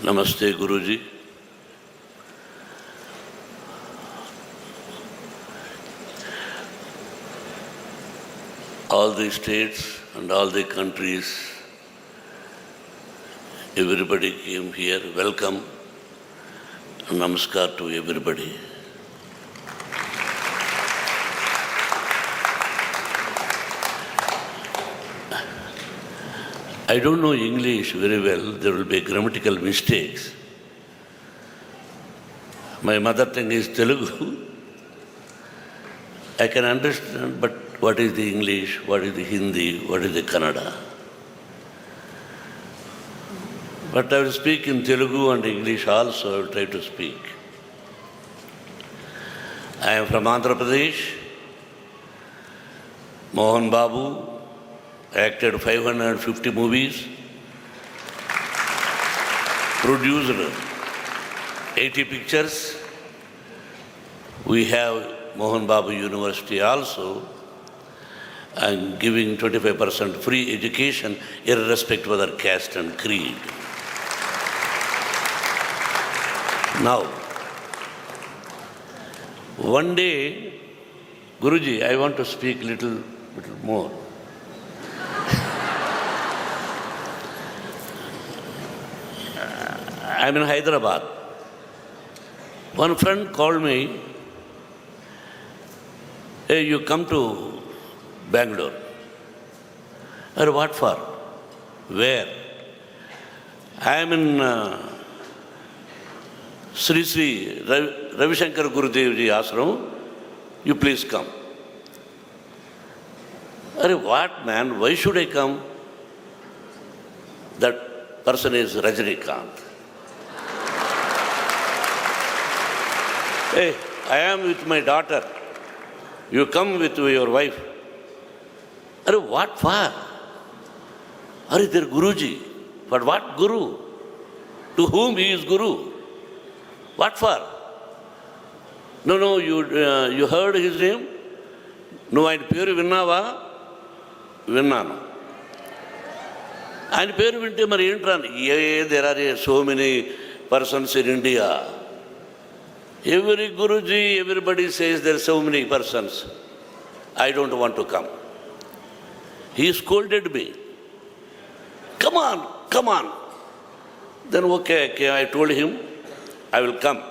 Namaste, Guruji. All the states and all the countries, everybody came here. Welcome and namaskar to everybody. I don't know English very well. There will be grammatical mistakes. My mother tongue is Telugu. I can understand, but what is the English, what is the Hindi, what is the Kannada? But I will speak in Telugu and English also. I will try to speak. I am from Andhra Pradesh. Mohan Babu acted 550 movies, produced 80 pictures. We have Mohan Babu University also, and giving 25% free education irrespective of their caste and creed. Now, one day, Guruji, I want to speak little more. I'm in Hyderabad. One friend called me, hey, you come to Bangalore. I said, what for? Where? I am in Sri Sri Ravi Shankar Gurudev Ji Ashram. You please come. I said, what man? Why should I come? That person is Rajinikanth. Hey, I am with my daughter. You come with your wife. Are what for? Are there Guruji? But what Guru? To whom he is Guru? What for? No, you heard his name? No, I peru vinnava? Vinnanu. And peru vinte mari entran. There are so many persons in India. Every Guruji, everybody says there are so many persons. I don't want to come. He scolded me. Come on. Then okay, I told him, I will come.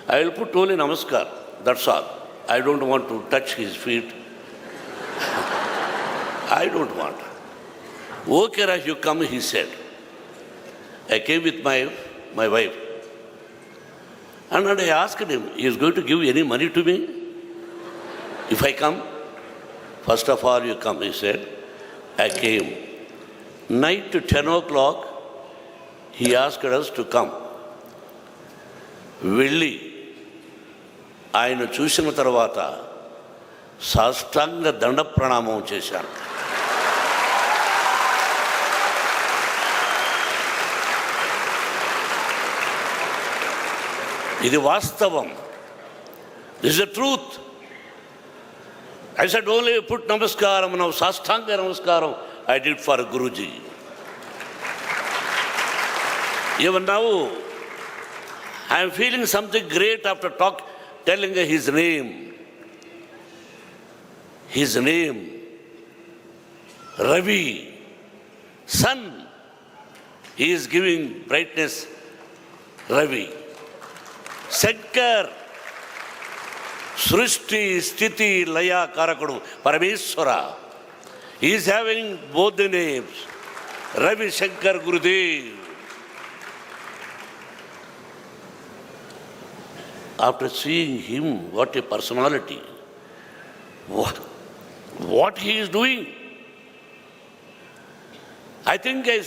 I will put only namaskar. That's all. I don't want to touch his feet. I don't want. Okay, Raj, you come, he said. I came with my wife. And I asked him, he is going to give any money to me if I come? First of all, you come, he said. I came. Night to 10 o'clock, he asked us to come. వెళ్ళి ఆయన చూసిన తర్వాత సాష్టాంగ దండ ప్రణామం చేశాను. ఇది వాస్తవం. This is the truth. I said only put namaskaram, now sastanga namaskaram I did for Guruji. Even now, I am feeling something great after telling his name. His name, Ravi, sun. He is giving brightness, Ravi. Shankar, Srishti, Sthiti, Laya, Karakudu, Parameswara. He is having both the names, Ravi Shankar Gurudev. After seeing him, what a personality. What he is doing. I think I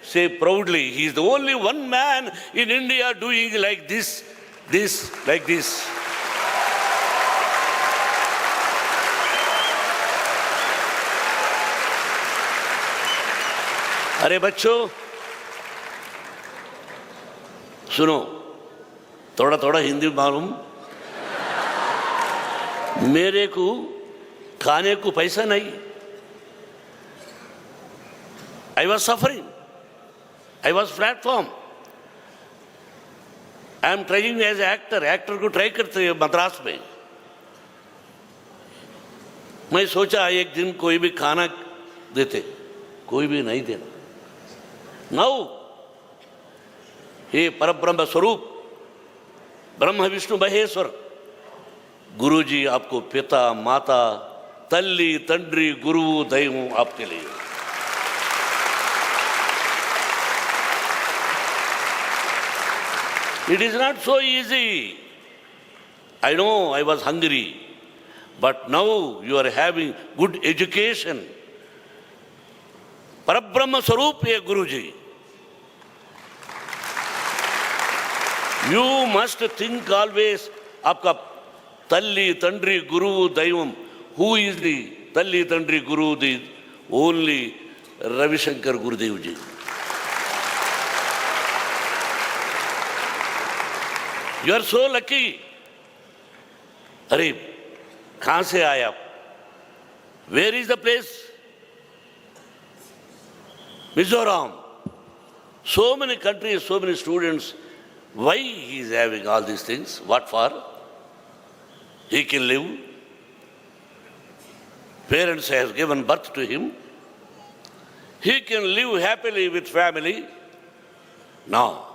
say proudly, he is the only one man in India doing like this, like this. अरे बच्चों, सुनो, थोड़ा हिंदी मालूम. मेरे को खाने को पैसा नहीं. I was suffering. I was platform. I am trying as actor, actor को ट्राई करते हैं मद्रास में। मैं सोचा एक दिन कोई भी खाना देते, कोई भी नहीं देना। नाउ हे परब्रह्म स्वरूप ब्रह्म विष्णु महेश्वर गुरुजी आपको पिता माता तल्ली तंड्री गुरु दैवं आपके लिए। It is not so easy. I know I was hungry, but now you are having good education. Parabrahma Swarup hai Guruji. You must think always, आपका तल्ली तंड्री गुरु Deivam. Who is the Talli तंड्री Guru? The only Ravi Shankar Gurudev ji. You are so lucky. अरे कहाँ से आए आप? Where is the place? Mizoram. So many countries, so many students. Why he is having all these things? What for? He can live. Parents have given birth to him. He can live happily with family. Now,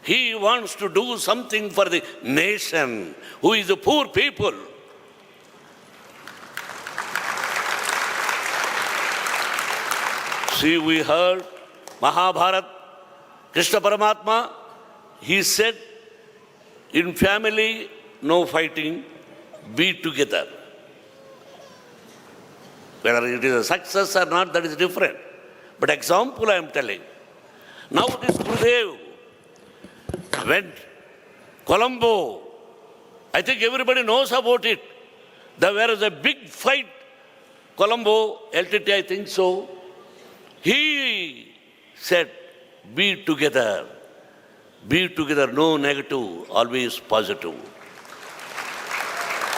he wants to do something for the nation, who is the poor people. See, we heard Mahabharata, Krishna Paramatma, he said, in family, no fighting, be together. Whether it is a success or not, that is different. But example I am telling. Now this Gurudev went Colombo. I think everybody knows about it. There was a big fight. Colombo, LTT, I think so. He said, be together. Be together, no negative, always positive.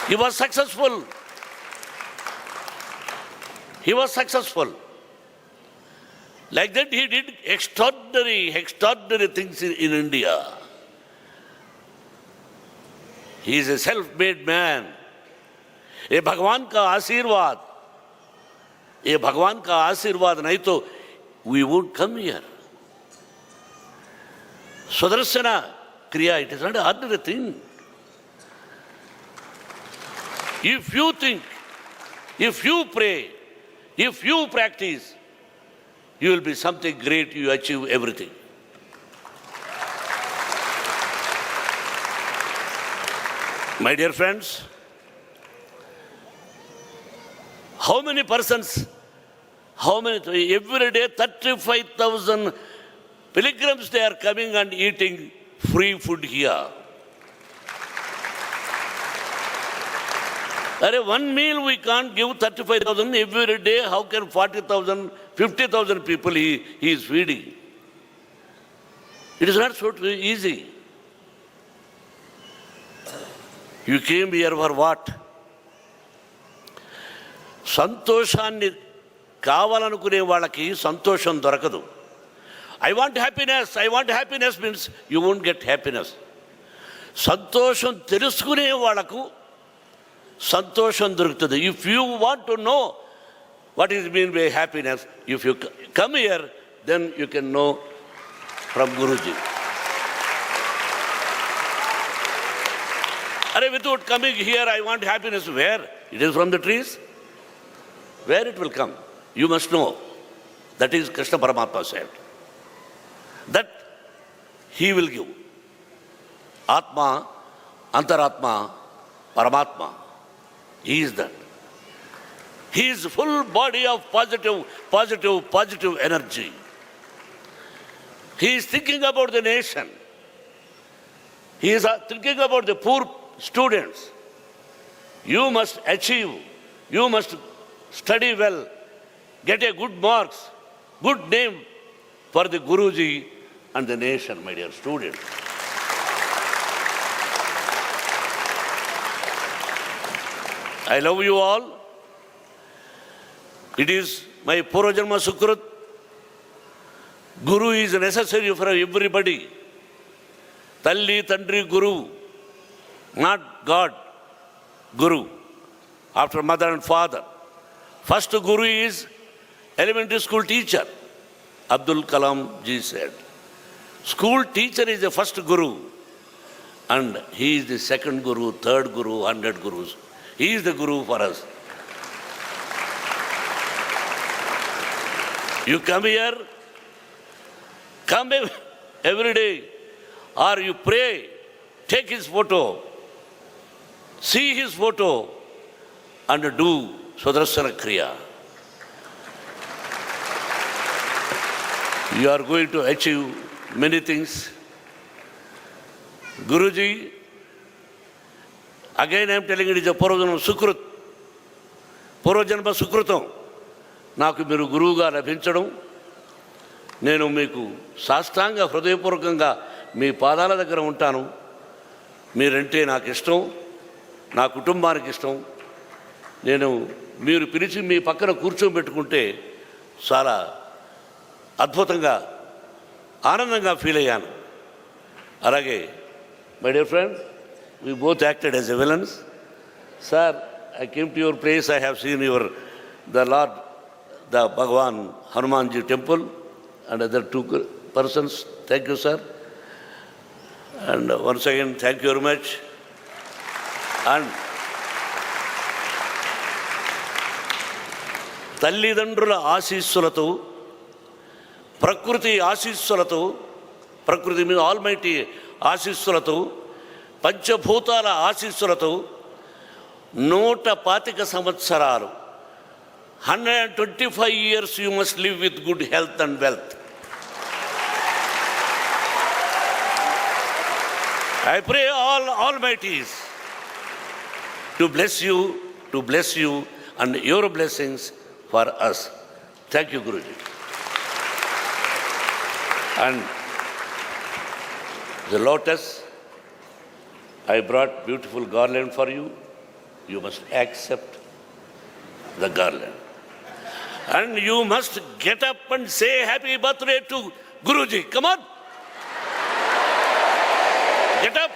He was successful. He was successful. Like that, he did extraordinary things in India. He is a self-made man. ये भगवान का आशीर्वाद, ये भगवान का आशीर्वाद नहीं तो we won't come here. Sudarsana Kriya, it is not an ordinary thing. If you think, if you pray, if you practice, you will be something great, you achieve everything. My dear friends, how many persons, every day 35,000 pilgrims they are coming and eating free food here. One meal we can't give 35,000 every day. How can 40,000, 50,000 people he is feeding? It is not so easy. You came here for what? సంతోషాన్ని కావాలనుకునే వాళ్ళకి సంతోషం దొరకదు. I want happiness means you won't get happiness. సంతోషం తెలుసుకునే వాళ్ళకు సంతోషం దొరుకుతుంది. If you want to know what is mean by happiness, if you come here, then you can know from Guruji. Without coming here, I want happiness. Where? It is from the trees. Where it will come? You must know. That is Krishna Paramatma said. That he will give. Atma, Antaratma, Paramatma. He is that. He is full body of positive energy. He is thinking about the nation. He is thinking about the poor students. You must achieve. You must study well. Get a good marks. Good name for the Guruji and the nation, my dear students. I love you all. It is my Purvajanma Sukrit. Guru is necessary for everybody. Talli, Tandri, Guru. Not God. Guru. After mother and father. First Guru is elementary school teacher. Abdul Kalam ji said. School teacher is the first Guru. And he is the second Guru, third Guru, 100 Gurus. He is the Guru for us. You come here, come every day, or you pray, take his photo, see his photo, and do Swadarshana Kriya. You are going to achieve many things. Guruji, again I am telling you, it is a Purvajanam Sukrut. Purvajanama Sukrutam. నాకు మీరు గురువుగా లభించడం, నేను మీకు సాష్టాంగ హృదయపూర్వకంగా మీ పాదాల దగ్గర ఉంటాను. మీరంటే నాకు ఇష్టం, నా కుటుంబానికి ఇష్టం. నేను మీరు పిలిచి మీ పక్కన కూర్చోబెట్టుకుంటే చాలా అద్భుతంగా ఆనందంగా ఫీల్ అయ్యాను. అలాగే my dear friend, we both acted as a villains. Sir, I came to your place, I have seen the Lord, the Bhagwan Hanumanji temple and other two persons. Thank you, sir. And once again, thank you very much. And తల్లిదండ్రుల ఆశీస్సులతో, ప్రకృతి ఆశీస్సులతో, ప్రకృతి మీద almighty ఆశీస్సులతో, పంచభూతాల ఆశీస్సులతో 125 సంవత్సరాలు 125 years you must live with good health and wealth. I pray all almighties to bless you and your blessings for us. Thank you, Guruji. And the lotus, I brought beautiful garland for you. You must accept the garland. And you must get up and say happy birthday to Guruji. Come on.